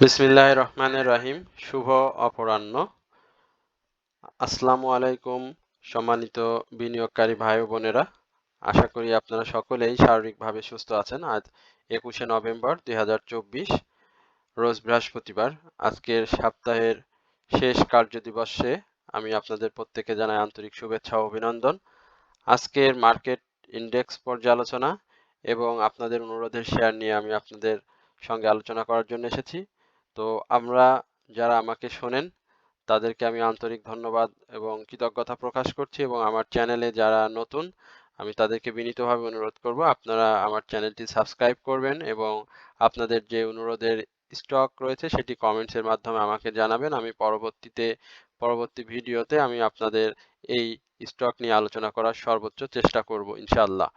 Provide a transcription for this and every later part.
বিসমিল্লাহির রহমানির রহিম। শুভ অপরাহ্ন। আসসালামু আলাইকুম সম্মানিত বিনিয়োগকারী ভাই ও বোনেরা। আশা করি আপনারা সকলেই শারীরিকভাবে সুস্থ আছেন। আজ 21শে নভেম্বর 2024 রোজ বৃহস্পতিবার। আজকের সপ্তাহের শেষ কার্যদিবসে আমি আপনাদের প্রত্যেককে জানাই আন্তরিক শুভেচ্ছা ও অভিনন্দন। আজকের মার্কেট ইন্ডেক্স পর্যালোচনা এবং আপনাদের অনুরোধের শেয়ার নিয়ে আমি আপনাদের সঙ্গে আলোচনা করার জন্য এসেছি। তো আমরা যারা আমাকে শোনেন তাদেরকে আমি আন্তরিক ধন্যবাদ এবং কৃতজ্ঞতা প্রকাশ করছি, এবং আমার চ্যানেলে যারা নতুন আমি তাদেরকে বিনীতভাবে অনুরোধ করব আপনারা আমার চ্যানেলটি সাবস্ক্রাইব করবেন এবং আপনাদের যে অনুরোধের স্টক রয়েছে সেটি কমেন্টসের মাধ্যমে আমাকে জানাবেন। আমি পরবর্তী ভিডিওতে আমি আপনাদের এই স্টক নিয়ে আলোচনা করার সর্বোচ্চ চেষ্টা করব ইনশাআল্লাহ।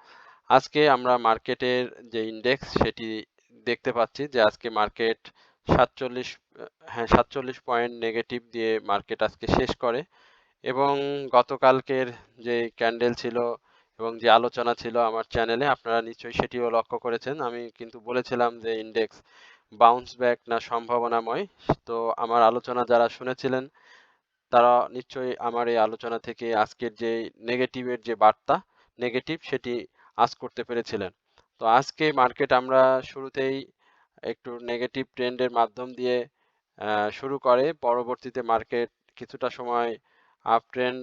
আজকে আমরা মার্কেটের যে ইন্ডেক্স সেটি দেখতে পাচ্ছি যে আজকে মার্কেট 47 পয়েন্ট নেগেটিভ দিয়ে মার্কেট আজকে শেষ করে, এবং গতকালকের যে ক্যান্ডেল ছিল এবং যে আলোচনা ছিল আমার চ্যানেলে আপনারা নিশ্চয়ই সেটিও লক্ষ্য করেছেন। আমি কিন্তু বলেছিলাম যে ইন্ডেক্স বাউন্স ব্যাক না সম্ভাবনাময়। তো আমার আলোচনা যারা শুনেছিলেন তারা নিশ্চয়ই আমার এই আলোচনা থেকে আজকের যে নেগেটিভের যে বার্তা নেগেটিভ সেটি আঁচ করতে পেরেছিলেন। তো আজকে মার্কেট আমরা শুরুতেই একটু নেগেটিভ ট্রেন্ডের মাধ্যম দিয়ে শুরু করে, পরবর্তীতে মার্কেট কিছুটা সময় আপ ট্রেন্ড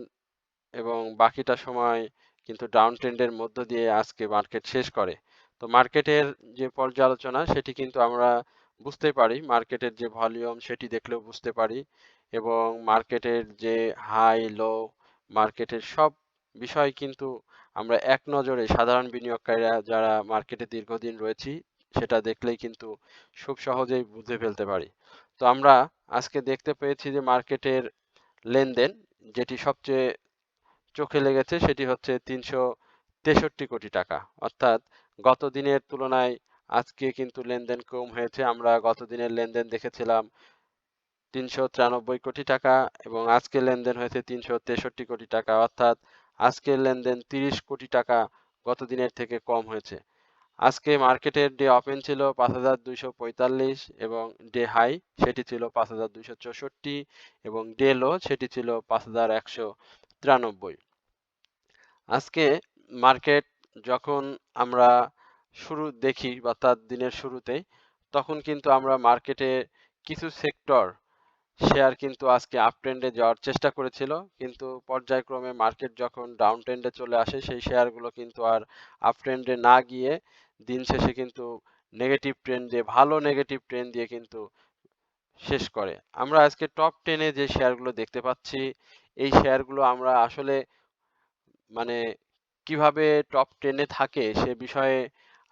এবং বাকিটা সময় কিন্তু ডাউন ট্রেন্ডের মধ্য দিয়ে আজকে মার্কেট শেষ করে। তো মার্কেটের যে পর্যালোচনা সেটি কিন্তু আমরা বুঝতে পারি, মার্কেটের যে ভলিউম সেটি দেখলেও বুঝতে পারি, এবং মার্কেটের যে হাই লো মার্কেটের সব বিষয় কিন্তু আমরা এক নজরে সাধারণ বিনিয়োগকারীরা যারা মার্কেটে দীর্ঘদিন রয়েছি সেটা দেখলেই কিন্তু খুব সহজেই বুঝে ফেলতে পারি। তো আমরা আজকে দেখতে পেয়েছি যে মার্কেটের লেনদেন যেটি সবচেয়ে চোখে লেগেছে সেটি হচ্ছে ৩৬৩ কোটি টাকা, অর্থাৎ গত দিনের তুলনায় আজকে কিন্তু লেনদেন কম হয়েছে। আমরা গত দিনের লেনদেন দেখেছিলাম ৩৯৩ কোটি টাকা এবং আজকে লেনদেন হয়েছে ৩৬৩ কোটি টাকা, অর্থাৎ আজকের লেনদেন ৩০ কোটি টাকা গত দিনের থেকে কম হয়েছে। আজকে মার্কেটের ডে ওপেন ছিল ৫,২৪৫ এবং ডে হাই সেটি ছিল ৫,২৬৪ এবং ডে লো সেটি ছিল ৫,১৯৩। আজকে মার্কেট যখন আমরা শুরু দেখি বা তার দিনের শুরুতেই, তখন কিন্তু আমরা মার্কেটে কিছু সেক্টর শেয়ার কিন্তু আজকে আপ ট্রেন্ডে যাওয়ার চেষ্টা করেছিল, কিন্তু পর্যায়ক্রমে মার্কেট যখন ডাউন ট্রেন্ডে চলে আসে সেই শেয়ারগুলো কিন্তু আর আপ ট্রেন্ডে না গিয়ে দিন শেষে কিন্তু ভালো নেগেটিভ ট্রেন্ড দিয়ে কিন্তু শেষ করে। আমরা আজকে টপ 10-এ যে শেয়ারগুলো দেখতে পাচ্ছি এই শেয়ারগুলো আমরা আসলে মানে কিভাবে টপ 10-এ থাকে সে বিষয়ে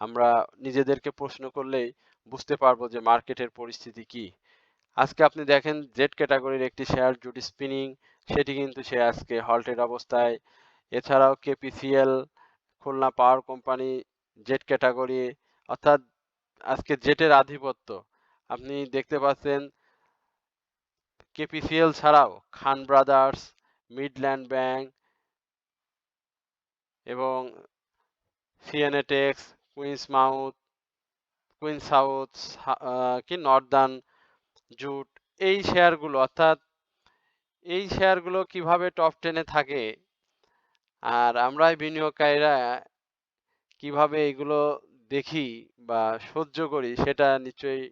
আমরা নিজেদেরকে প্রশ্ন করলেই বুঝতে পারবো যে মার্কেটের পরিস্থিতি কি। আজকে আপনি দেখেন জেড ক্যাটাগরির একটি শেয়ার জুট স্পিনিং সেটি কিন্তু সে আজকে হল্টেড অবস্থায়। এছাড়াও কেপিসিএল, খুলনা পাওয়ার কোম্পানি, জেড ক্যাটাগরি, অর্থাৎ আজকে জেটের আধিপত্য আপনি দেখতে পাচ্ছেন। কেপিসিএল ছাড়াও খান ব্রাদার্স, মিডল্যান্ড ব্যাংক এবং সিএনএটেক্স, কুইন সাউথ, কি নর্দার্ন জুট, এই শেয়ারগুলো, অর্থাৎ এই শেয়ারগুলো কিভাবে টপ 10-এ থাকে আর আমরা বিনিয়োগকারীরা কিভাবে এগুলো দেখি বা সহ্য করি সেটা নিশ্চয়ই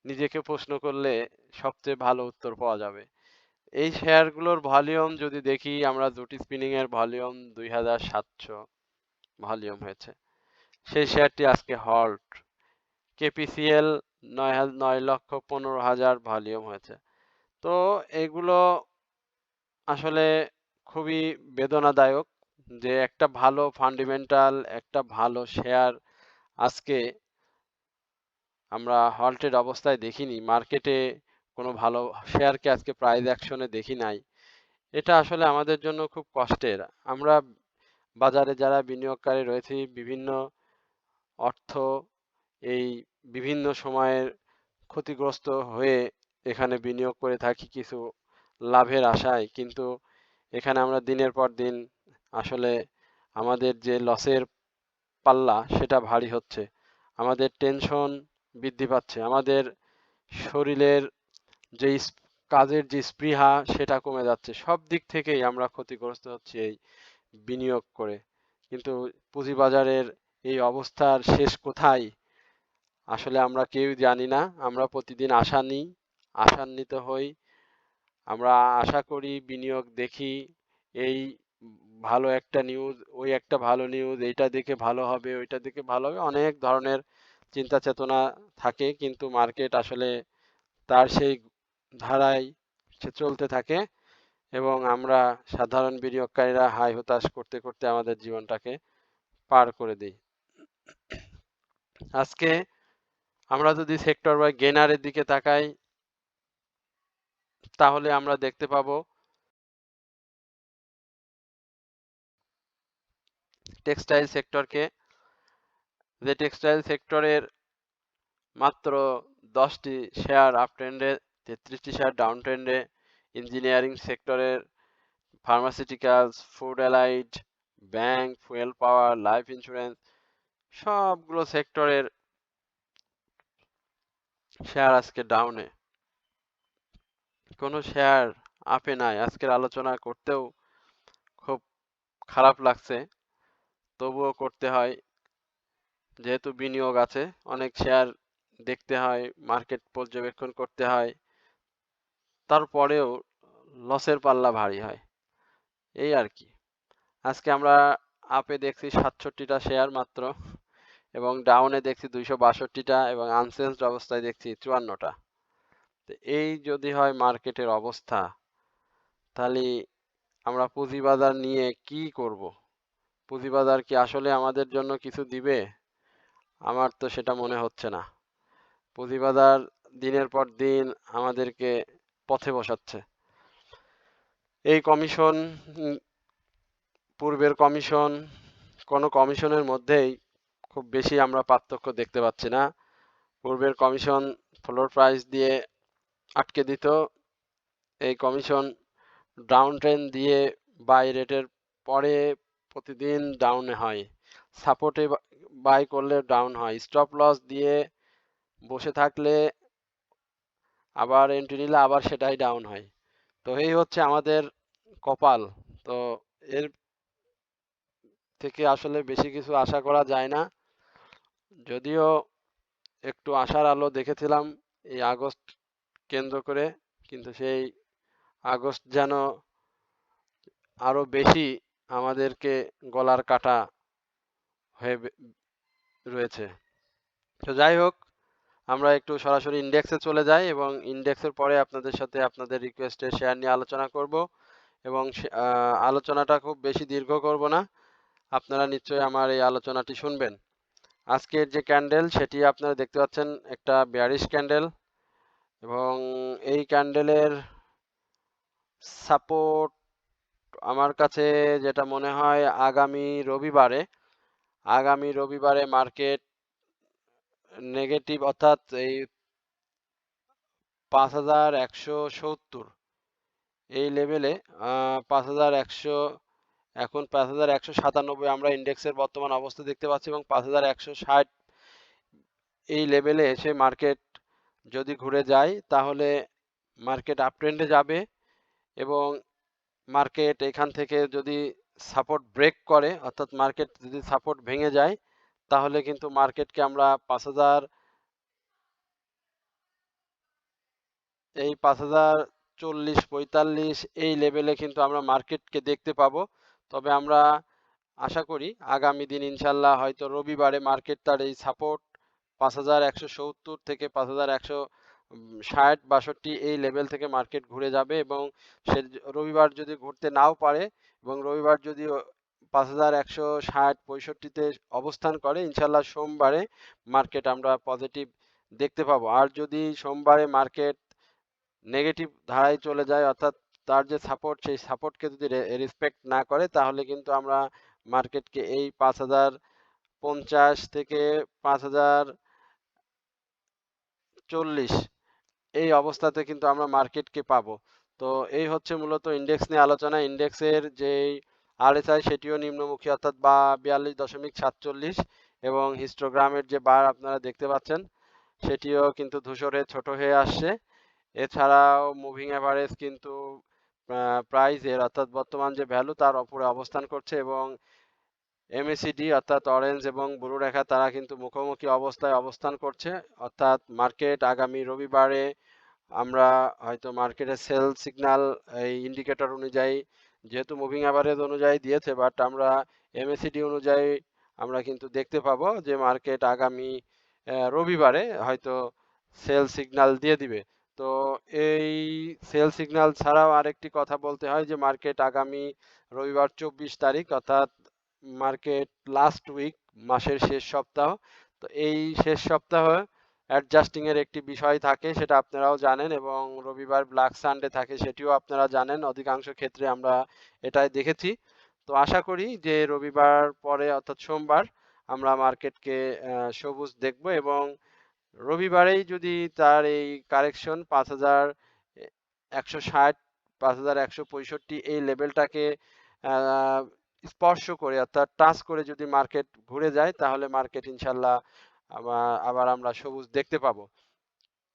নিজেকে প্রশ্ন করলে সবচেয়ে ভালো উত্তর পাওয়া যাবে। এই শেয়ারগুলোর ভলিউম যদি দেখি আমরা জুট স্পিনিং এর ভলিউম ২৭০০ ভলিউম হয়েছে, সেই শেয়ারটি আজকে হল্ট। কেপিসিএল ৯,১৫,০০০ ভলিউম হয়েছে। তো এগুলো আসলে খুবই বেদনাদায়ক যে একটা ভালো ফান্ডামেন্টাল একটা ভালো শেয়ার আজকে আমরা হল্টেড অবস্থায় দেখিনি, মার্কেটে কোনো ভালো শেয়ারকে আজকে প্রাইস অ্যাকশনে দেখি নাই। এটা আসলে আমাদের জন্য খুব কষ্টের। আমরা বাজারে যারা বিনিয়োগকারী রয়েছি বিভিন্ন অর্থ এই বিভিন্ন সময়ের ক্ষতিগ্রস্ত হয়ে এখানে বিনিয়োগ করে থাকি কিছু লাভের আশায়, কিন্তু এখানে আমরা দিনের পর দিন আসলে আমাদের যে লসের পাল্লা সেটা ভারী হচ্ছে, আমাদের টেনশন বৃদ্ধি পাচ্ছে, আমাদের শরীরের যে কাজের যে স্পৃহা সেটা কমে যাচ্ছে। সব দিক থেকেই আমরা ক্ষতিগ্রস্ত হচ্ছি এই বিনিয়োগ করে। কিন্তু পুঁজিবাজারের এই অবস্থার শেষ কোথায় আসলে আমরা কেউ জানি না। আমরা প্রতিদিন আশান্বিত হই, আমরা আশা করি, বিনিয়োগ দেখি, এই ভালো একটা নিউজ, ওই একটা ভালো নিউজ, এইটা দেখে ভালো হবে, ওইটা দেখে ভালো হবে, অনেক ধরনের চিন্তা চেতনা থাকে, কিন্তু মার্কেট আসলে তার সেই ধারায় সে চলতে থাকে এবং আমরা সাধারণ বিনিয়োগকারীরা হায় হতাশ করতে করতে আমাদের জীবনটাকে পার করে দিই। আজকে আমরা যদি সেক্টর বাই গেনারের দিকে তাকাই তাহলে আমরা দেখতে পাবো টেক্সটাইল সেক্টরকে, যে টেক্সটাইল সেক্টরের মাত্র 10টি শেয়ার আপ ট্রেন্ডে, 33টি শেয়ার ডাউন ট্রেন্ডে, ইঞ্জিনিয়ারিং সেক্টরের, pharmaceuticals, food allied, bank, fuel power, life insurance, সবগুলো সেক্টরের শেয়ার আজকে ডাউনে, কোনো শেয়ার আপে নাই। আজকের আলোচনা করতেও খুব খারাপ লাগছে, তবুও করতে হয়, যেহেতু বিনিয়োগ আছে, অনেক শেয়ার দেখতে হয়, মার্কেট পর্যবেক্ষণ করতে হয়, তারপরেও লসের পাল্লা ভারী হয়, এই আর কি। আজকে আমরা আপে দেখছি 67টা শেয়ার মাত্র, এবং ডাউনে দেখছি 262টা, এবং আনচেঞ্জড অবস্থায় দেখছি 54টা। তো এই যদি হয় মার্কেটের অবস্থা, তাহলে আমরা পুঁজিবাজার নিয়ে কি করব? পুঁজিবাজার কি আসলে আমাদের জন্য কিছু দিবে? আমার তো সেটা মনে হচ্ছে না। পুঁজিবাজার দিনের পর দিন আমাদেরকে পথে বসাচ্ছে। এই কমিশন, পূর্বের কমিশন, কোনো কমিশনের মধ্যেই খুব বেশি আমরা পার্থক্য দেখতে পাচ্ছি না। পূর্বের কমিশন ফ্লোর প্রাইস দিয়ে আটকে দিত, এই কমিশন ডাউন ট্রেন্ড দিয়ে বাই রেটের পরে প্রতিদিন ডাউনে হয়, সাপোর্টে বাই করলে ডাউন হয়, স্টপ লস দিয়ে বসে থাকলে আবার এন্ট্রি নিলে আবার সেটাই ডাউন হয়। তো এই হচ্ছে আমাদের কপাল। তো এর থেকে আসলে বেশি কিছু আশা করা যায় না, যদিও একটু আশার আলো দেখেছিলাম এই আগস্ট কেন্দ্র করে, কিন্তু সেই আগস্ট যেন আরো বেশি আমাদেরকে গলার কাটা হয়ে রয়েছে। তো যাই হোক, আমরা একটু সরাসরি ইন্ডেক্সে চলে যাই এবং ইন্ডেক্সের পরে আপনাদের সাথে আপনাদের রিকোয়েস্টে শেয়ার নিয়ে আলোচনা করব, এবং আলোচনাটা খুব বেশি দীর্ঘ করব না, আপনারা নিশ্চয়ই আমার এই আলোচনাটি শুনবেন। আজকের যে ক্যান্ডেল সেটি আপনারা দেখতে পাচ্ছেন, একটা বেয়ারিশ ক্যান্ডেল, এবং এই ক্যান্ডেলের সাপোর্ট আমার কাছে যেটা মনে হয় আগামী রবিবারে মার্কেট নেগেটিভ, অর্থাৎ এই 5170 এই লেভেলে, 5100, এখন 5197 আমরা ইন্ডেক্সের বর্তমান অবস্থা দেখতে পাচ্ছি, এবং 5160 এই লেভেলে এসে মার্কেট যদি ঘুরে যায় তাহলে মার্কেট আপ ট্রেন্ডে যাবে, এবং মার্কেট এখান থেকে যদি সাপোর্ট ব্রেক করে, অর্থাৎ মার্কেট যদি সাপোর্ট ভেঙে যায়, তাহলে কিন্তু মার্কেটকে আমরা 5040-45 এই লেভেলে কিন্তু আমরা মার্কেটকে দেখতে পাবো। তবে আমরা আশা করি আগামী দিন ইনশাল্লাহ হয়তো রবিবারে মার্কেট তার এই সাপোর্ট 5170 থেকে 5160-62 এই লেভেল থেকে মার্কেট ঘুরে যাবে, এবং সে রবিবার যদি ঘুরতে নাও পারে, এবং রবিবার যদি 5160-65তে অবস্থান করে, ইনশাল্লাহ সোমবারে মার্কেট আমরা পজিটিভ দেখতে পাবো। আর যদি সোমবারে মার্কেট নেগেটিভ ধারায় চলে যায়, অর্থাৎ তার যে সাপোর্ট সেই সাপোর্টকে যদি রেসপেক্ট না করে, তাহলে কিন্তু আমরা মার্কেটকে এই 5050 থেকে 5040 এই অবস্থাতে কিন্তু আমরা মার্কেটকে পাবো। তো এই হচ্ছে মূলত ইন্ডেক্স নিয়ে আলোচনা। ইন্ডেক্সের যেই আরএসআই সেটিও নিম্নমুখী, অর্থাৎ বা 42.47, এবং হিস্টোগ্রামের যে বার আপনারা দেখতে পাচ্ছেন সেটিও কিন্তু ধূসরে ছোট হয়ে আসছে। এছাড়াও মুভিং অ্যাভারেজ কিন্তু প্রাইসের অর্থাৎ বর্তমান যে ভ্যালু তার উপরে অবস্থান করছে এবং এমএসিডি অর্থাৎ অরেঞ্জ এবং ব্লু রেখা তারা কিন্তু মুখোমুখি অবস্থায় অবস্থান করছে। অর্থাৎ মার্কেট আগামী রবিবারে আমরা হয়তো মার্কেটের সেল সিগন্যাল এই ইন্ডিকেটর অনুযায়ী যেহেতু মুভিং অ্যাভারেজ অনুযায়ী দিয়েছে, বাট আমরা এমএসিডি অনুযায়ী আমরা কিন্তু দেখতে পাবো যে মার্কেট আগামী রবিবারে হয়তো সেল সিগন্যাল দিয়ে দিবে। তো এই সেল সিগন্যাল ছাড়াও আরেকটি কথা বলতে হয় যে মার্কেট আগামী রবিবার 24 তারিখ অর্থাৎ মার্কেট লাস্ট উইক, মাসের শেষ সপ্তাহ। তো এই শেষ সপ্তাহ অ্যাডজাস্টিং এর একটি বিষয় থাকে, সেটা আপনারাও জানেন, এবং রবিবার ব্ল্যাক সানডে থাকে সেটিও আপনারা জানেন। অধিকাংশ ক্ষেত্রে আমরা এটাই দেখেছি। তো আশা করি যে রবিবার পরে অর্থাৎ সোমবার আমরা মার্কেটকে সবুজ দেখব এবং রবিবারেই যদি তার এই কারেকশন 5160 5165 এই লেভেলটাকে স্পর্শ করে অর্থাৎ টাচ করে যদি মার্কেট ঘুরে যায় তাহলে মার্কেট ইনশাল্লাহ আবার আমরা সবুজ দেখতে পাবো।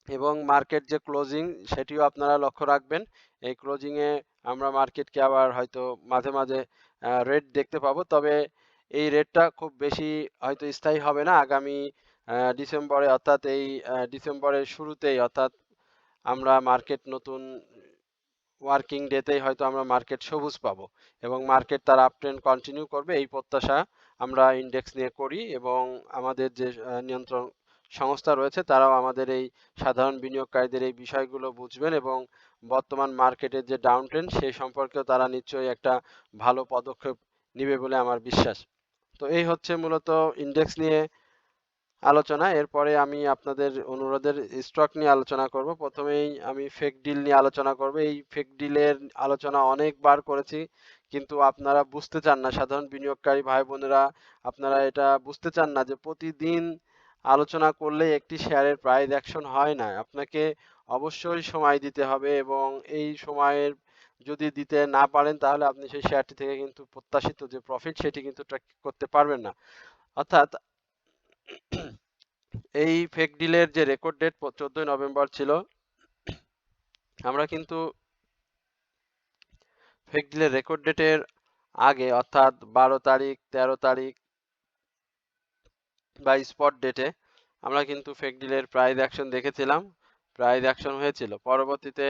এবং মার্কেট যে ক্লোজিং সেটিও আপনারা লক্ষ্য রাখবেন। এই ক্লোজিং এ আমরা মার্কেটকে আবার হয়তো মাঝে মাঝে রেড দেখতে পাবো, তবে এই রেডটা খুব বেশি হয়তো স্থায়ী হবে না। আগামী ডিসেম্বরে অর্থাৎ এই ডিসেম্বরের শুরুতেই অর্থাৎ আমরা মার্কেট নতুন ওয়ার্কিং ডেতেই হয়তো আমরা মার্কেট সবুজ পাবো এবং মার্কেট তার আপ ট্রেন্ড কন্টিনিউ করবে এই প্রত্যাশা আমরা ইন্ডেক্স নিয়ে করি। এবং আমাদের যে নিয়ন্ত্রণ সংস্থা রয়েছে তারাও আমাদের এই সাধারণ বিনিয়োগকারীদের এই বিষয়গুলো বুঝবেন এবং বর্তমান মার্কেটের যে ডাউন ট্রেন্ড সেই সম্পর্কেও তারা নিশ্চয়ই একটা ভালো পদক্ষেপ নিবে বলে আমার বিশ্বাস। তো এই হচ্ছে মূলত ইন্ডেক্স নিয়ে আলোচনা। এরপরে আমি আপনাদের অনুরোধের স্টক নিয়ে আলোচনা করব। প্রথমেই আমি ফেক ডিল নিয়ে আলোচনা করব। এই ফেক ডিলের আলোচনা অনেকবার করেছি, কিন্তু আপনারা বুঝতে চান না, সাধারণ বিনিয়োগকারী ভাই বোনেরা আপনারা এটা বুঝতে চান না যে প্রতিদিন আলোচনা করলে একটি শেয়ারের প্রাইস অ্যাকশন হয় না। আপনাকে অবশ্যই সময় দিতে হবে এবং এই সময়ের যদি দিতে না পারেন তাহলে আপনি সেই শেয়ারটি থেকে কিন্তু প্রত্যাশিত যে প্রফিট সেটি কিন্তু করতে পারবেন না। অর্থাৎ এই ফেক ডিলের যে রেকর্ড ডেট 14 নভেম্বর ছিল, আমরা কিন্তু ফেক ডিলের রেকর্ড ডেটের আগে অর্থাৎ 12 তারিখ 13 তারিখ বা স্পট ডেটে আমরা কিন্তু ফেক ডিলের প্রাইস অ্যাকশন দেখেছিলাম। প্রাইস অ্যাকশন হয়েছিল, পরবর্তীতে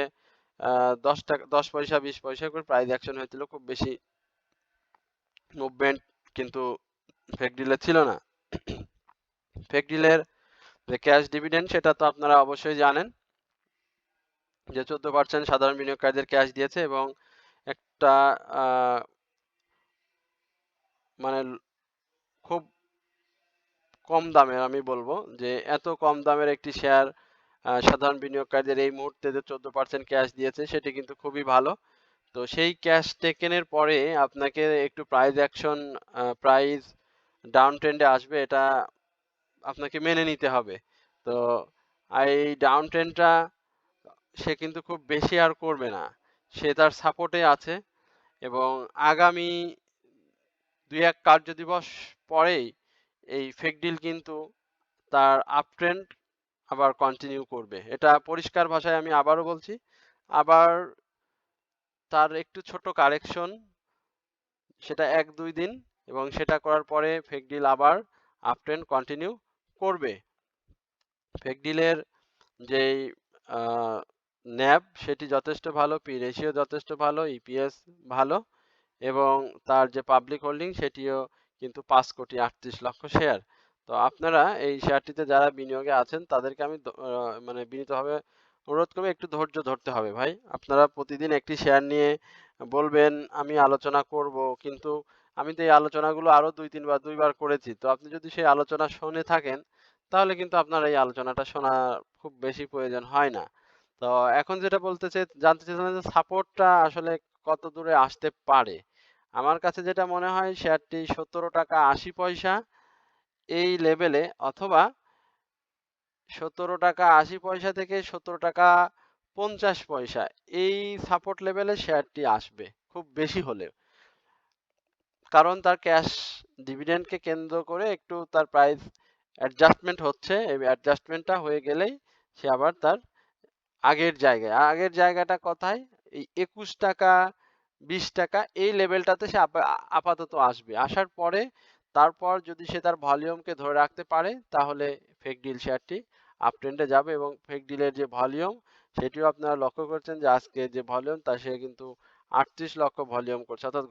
10 টাকা 10 পয়সা 20 পয়সা করে প্রাইস অ্যাকশন হয়েছিল, খুব বেশি মুভমেন্ট কিন্তু ফেক ডিলে ছিল না। ফেক ডিলের যে ক্যাশ ডিভিডেন্ড সেটা তো আপনারা অবশ্যই জানেন যে 14% সাধারণ বিনিয়োগকারীদের ক্যাশ দিয়েছে এবং একটা মানে খুব কম দামের, আমি বলবো যে এত কম দামের একটি শেয়ার সাধারণ বিনিয়োগকারীদের এই মুহূর্তে যে 14% ক্যাশ দিয়েছে সেটি কিন্তু খুবই ভালো। তো সেই ক্যাশ টেকেনের পরে আপনাকে একটু প্রাইস অ্যাকশন, প্রাইস ডাউন ট্রেন্ডে আসবে, এটা আপনাকে মেনে নিতে হবে। তো এই ডাউন ট্রেন্ডটা সে কিন্তু খুব বেশি আর করবে না, সে তার সাপোর্টে আছে এবং আগামী 2-1 কার্য দিবস পরেই এই ফেক ডিল কিন্তু তার আপ ট্রেন্ড আবার কন্টিনিউ করবে। এটা পরিষ্কার ভাষায় আমি আবারও বলছি। আবার তার একটু ছোট কারেকশন, সেটা 1-2 দিন, এবং সেটা করার পরে ফেক ডিল আবার আপ ট্রেন্ড কন্টিনিউ করবে। ফেক ডিলের যেই ন্যাব সেটি যথেষ্ট ভালো, পি রেশিও যথেষ্ট ভালো, ইপিএস ভালো এবং তার যে পাবলিক হোল্ডিং সেটিও কিন্তু 5,38,00,000 শেয়ার। তো আপনারা এই শেয়ারটিতে যারা বিনিয়োগে আছেন তাদেরকে আমি মানে বিনীতভাবে অনুরোধ করবো একটু ধৈর্য ধরতে হবে ভাই। আপনারা প্রতিদিন একটি শেয়ার নিয়ে বলবেন আমি আলোচনা করব, কিন্তু আমি তো এই আলোচনাগুলো আরো 2-3 বার করেছি। তো আপনি যদি সেই আলোচনা শুনে থাকেন তাহলে কিন্তু আপনার এই আলোচনাটা শোনা খুব বেশি প্রয়োজন হয় না। তো এখন যেটা জানতে চাইছিলাম যে সাপোর্টটা আসলে কত দূরে আসতে পারে। আমার কাছে যেটা মনে হয় শেয়ারটি 17 টাকা 80 পয়সা এই লেভেলে, অথবা 17 টাকা 80 পয়সা থেকে 17 টাকা 50 পয়সা এই সাপোর্ট লেভেলে শেয়ারটি আসবে খুব বেশি হলেও, কারণ তার ক্যাশ ডিভিডেন্ডকে কেন্দ্র করে একটু তার প্রাইস অ্যাডজাস্টমেন্ট হচ্ছে, এই অ্যাডজাস্টমেন্টটা হয়ে গেলেই সে আবার তার আগের জায়গায়, আগের জায়গাটা কোথায়, এই 21 টাকা 20 টাকা এই লেভেলটাতে সে আপাতত আসবে, আসার পরে তারপর যদি সে তার ভলিউমকে ধরে রাখতে পারে তাহলে ফেক ডিল শেয়ারটি আপ ট্রেন্ডে যাবে। এবং ফেক ডিলের যে ভলিউম সেটিও আপনারা লক্ষ্য করছেন যে আজকে যে ভলিউম তা সে কিন্তু 38 লক্ষ ভলিউম করছে, অর্থাৎ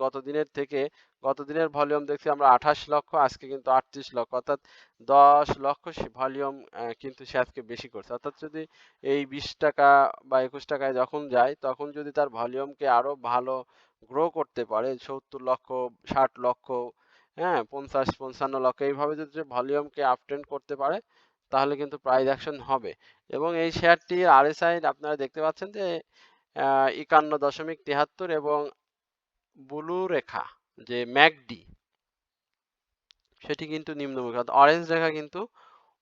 গত দিনের ভলিউম দেখছি আমরা 28 লক্ষ, আজকে কিন্তু 38 লক্ষ, অর্থাৎ 10 লক্ষ ভলিউম কিন্তু সে আজকে বেশি করছে। অর্থাৎ যদি এই 20 টাকা বা 21 টাকায় যখন যায় তখন যদি তার ভলিউমকে আরো ভালো গ্রো করতে পারে, 70 লক্ষ 60 লক্ষ, হ্যাঁ 50 55 লক্ষ, এইভাবে যদি ভলিউমকে আপট্রেন্ড করতে পারে তাহলে কিন্তু প্রাইস অ্যাকশন হবে। এবং এই শেয়ারটি আরএসআই আপনারা দেখতে পাচ্ছেন যে 51.73 এবং ব্লু রেখা যে ম্যাকডি সেটি কিন্তু নিম্নমুখী, অর্থাৎ অরেঞ্জ রেখা কিন্তু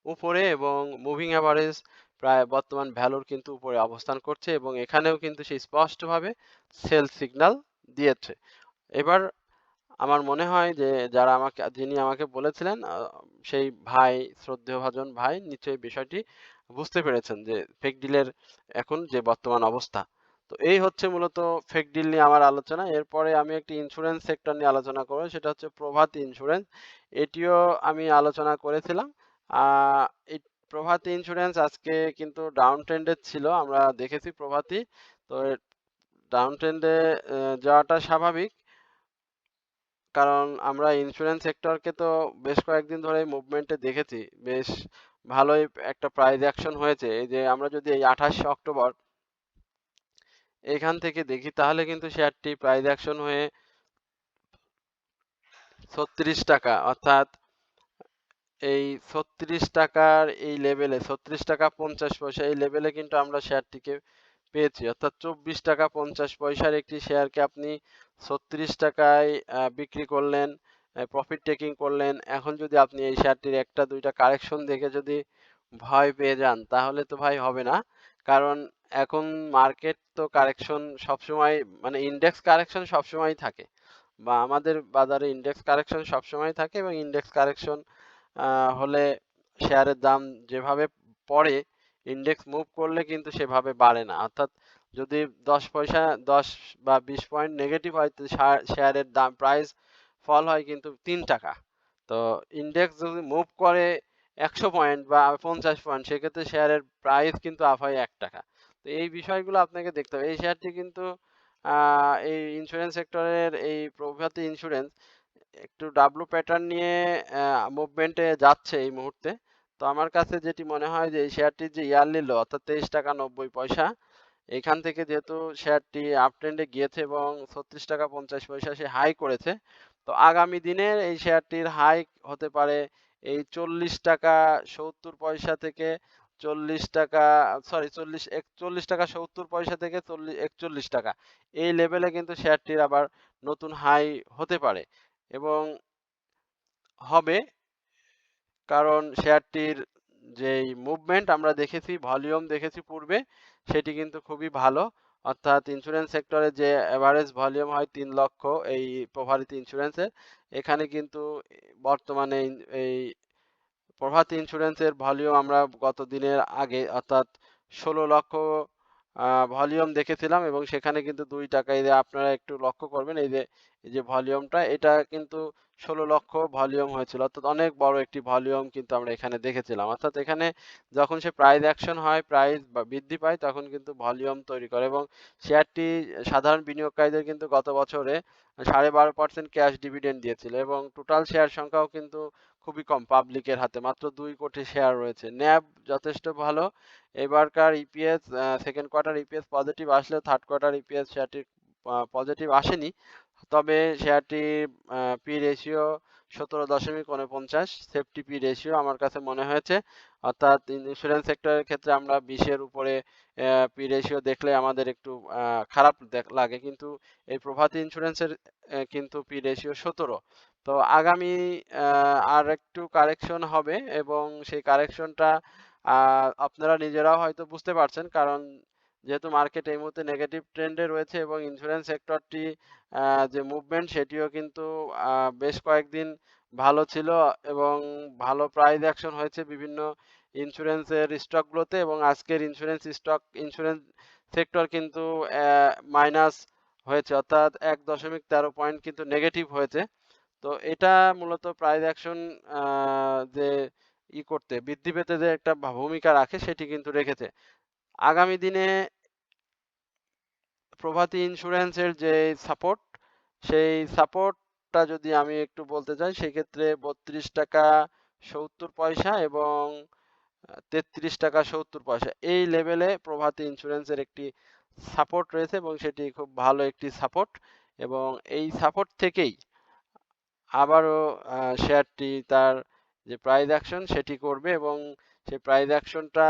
উপরে এবং মুভিং অ্যাভারেজ প্রায় বর্তমান ভ্যালুর কিন্তু উপরে অবস্থান করছে এবং এখানেও কিন্তু সেই স্পষ্টভাবে সেল সিগন্যাল দিয়েছে। এবার আমার মনে হয় যে যিনি আমাকে বলেছিলেন সেই ভাই, শ্রদ্ধেয়ভাজন ভাই নিশ্চয়ই বিষয়টি বুঝতে পেরেছেন যে ফেক ডিলের এখন যে বর্তমান অবস্থা। তো এই হচ্ছে মূলত ফেক ডিল নিয়ে আমার আলোচনা। এরপরে আমি একটি ইন্স্যুরেন্স সেক্টর নিয়ে আলোচনা করব, সেটা হচ্ছে প্রভাতী ইন্স্যুরেন্স। এটিও আমি আলোচনা করেছিলাম। এই প্রভাতী ইন্স্যুরেন্স আজকে কিন্তু ডাউন ট্রেন্ডে ছিল, আমরা দেখেছি প্রভাতী। তো ডাউন ট্রেন্ডে যাওয়াটা স্বাভাবিক, কারণ আমরা ইন্স্যুরেন্স সেক্টরকে তো বেশ কয়েকদিন ধরে মুভমেন্টে দেখেছি, বেশ ভালোই একটা প্রাইস অ্যাকশন হয়েছে। এই যে আমরা যদি এই 28 অক্টোবর এখান থেকে দেখি তাহলে কিন্তু শেয়ারটি প্রাইস অ্যাকশন হয়ে 36 টাকা, অর্থাৎ এই 36 টাকার এই লেভেলে 36 টাকা 50 পয়সা এই লেভেলে কিন্তু আমরা শেয়ারটিকে পেয়েছি, অর্থাৎ 24 টাকা 50 পয়সার একটি শেয়ারকে আপনি 36 টাকায় বিক্রি করলেন, প্রফিট টেকিং করলেন। এখন যদি আপনি এই শেয়ারটির একটা দুইটা কারেকশন দেখে যদি ভয় পেয়ে যান তাহলে তো ভাই হবে না। কারণ এখন মার্কেট তো কারেকশন সবসময়, মানে ইন্ডেক্স কারেকশন সবসময় থাকে, বা আমাদের বাজারে ইন্ডেক্স কারেকশন সবসময় থাকে এবং ইন্ডেক্স কারেকশন হলে শেয়ারের দাম যেভাবে পড়ে, ইন্ডেক্স মুভ করলে কিন্তু সেভাবে বাড়ে না। অর্থাৎ যদি 10 পয়সা 10 বা 20 পয়েন্ট নেগেটিভ হয় তো শেয়ারের দাম প্রাইস ফল হয় কিন্তু 3 টাকা। তো ইন্ডেক্স যদি মুভ করে 100 পয়েন্ট বা 50 পয়েন্ট সেক্ষেত্রে শেয়ারের প্রাইস কিন্তু আপ হয় 1 টাকা। তো এই বিষয়গুলো আপনাকে দেখতে হবে। এই শেয়ারটি কিন্তু এই ইন্স্যুরেন্স সেক্টরের এই প্রভাতী ইন্স্যুরেন্স একটু ডাব্লু প্যাটার্ন নিয়ে মুভমেন্টে যাচ্ছে এই মুহূর্তে। তো আমার কাছে যেটি মনে হয় যে এই শেয়ারটির যে ইয়ারলি লো অর্থাৎ 23 টাকা 90 পয়সা, এখান থেকে যেহেতু শেয়ারটি আপ ট্রেন্ডে গিয়েছে এবং 36 টাকা 50 পয়সা সে হাই করেছে, তো আগামী দিনে এই শেয়ারটির হাই হতে পারে এই 40 টাকা 70 পয়সা থেকে 40 টাকা, সরি 41 টাকা 70 পয়সা থেকে 41 টাকা এই লেভেলে কিন্তু শেয়ারটির আবার নতুন হাই হতে পারে এবং হবে, কারণ শেয়ারটির যেই মুভমেন্ট আমরা দেখেছি, ভলিউম দেখেছি পূর্বে, সেটি কিন্তু খুবই ভালো। অর্থাৎ ইন্স্যুরেন্স সেক্টরে যে এভারেজ ভলিউম হয় 3 লক্ষ এই প্রভাতী ইন্স্যুরেন্সের, এখানে কিন্তু বর্তমানে এই প্রভাতী ইন্স্যুরেন্সের ভলিউম আমরা গত দিনের আগে অর্থাৎ 16 লক্ষ ভলিউম দেখেছিলাম এবং সেখানে কিন্তু 2 টাকা, এই যে আপনারা একটু লক্ষ্য করবেন এই যে ভলিউমটা, এটা কিন্তু 16 লক্ষ ভলিউম হয়েছিল, অর্থাৎ অনেক বড় একটি ভলিউম কিন্তু আমরা এখানে দেখেছিলাম। অর্থাৎ এখানে যখন সে প্রাইস অ্যাকশন হয়, প্রাইস বা বৃদ্ধি পায় তখন কিন্তু ভলিউম তৈরি করে এবং শেয়ারটি সাধারণ বিনিয়োগকারীদের কিন্তু গত বছরে 12.5% ক্যাশ ডিভিডেন্ড দিয়েছিল এবং টোটাল শেয়ার সংখ্যাও কিন্তু খুবই কম, পাবলিকের হাতে মাত্র 2 কোটি শেয়ার রয়েছে। ন্যাব যথেষ্ট ভালো। এবারকার EPS, second quarter EPS positive আসলেও থার্ড কোয়ার্টার ইপিএস শেয়ারটির পজিটিভ আসেনি। তবে শেয়ারটির P ratio 17.49, safety P ratio আমার কাছে মনে হয়েছে। অর্থাৎ ইন্স্যুরেন্স সেক্টরের ক্ষেত্রে আমরা 20-এর উপরে পি রেশিও দেখলে আমাদের একটু খারাপ লাগে, কিন্তু এই প্রভাতী ইন্স্যুরেন্সের কিন্তু পি রেশিও 17। তো আগামী আর একটু কারেকশন হবে এবং সেই কারেকশনটা আপনারা নিজেরাও হয়তো বুঝতে পারছেন, কারণ যেহেতু মার্কেট এই মুহূর্তে নেগেটিভ ট্রেন্ডে রয়েছে এবং ইন্স্যুরেন্স সেক্টরটি যে মুভমেন্ট সেটিও কিন্তু বেশ কয়েকদিন ভালো ছিল এবং ভালো প্রাইস অ্যাকশন হয়েছে বিভিন্ন ইন্স্যুরেন্সের স্টকগুলোতে, এবং আজকের ইন্স্যুরেন্স সেক্টর কিন্তু মাইনাস হয়েছে, অর্থাৎ ১.১৩ পয়েন্ট কিন্তু নেগেটিভ হয়েছে। তো এটা মূলত প্রাইস অ্যাকশন যে করতে বৃদ্ধি পেতে যে একটা ভূমিকা রাখে সেটি কিন্তু রেখেছে। আগামী দিনে প্রভাতী ইন্স্যুরেন্সের যে সাপোর্ট, সেই সাপোর্টটা যদি আমি একটু বলতে চাই সেক্ষেত্রে ৩২ টাকা ৭০ পয়সা এবং ৩৩ টাকা ৭০ পয়সা এই লেভেলে প্রভাতী ইন্স্যুরেন্সের একটি সাপোর্ট রয়েছে এবং সেটি খুব ভালো একটি সাপোর্ট, এবং এই সাপোর্ট থেকেই আবারও শেয়ারটি তার যে প্রাইস অ্যাকশন সেটি করবে, এবং সেই প্রাইস অ্যাকশনটা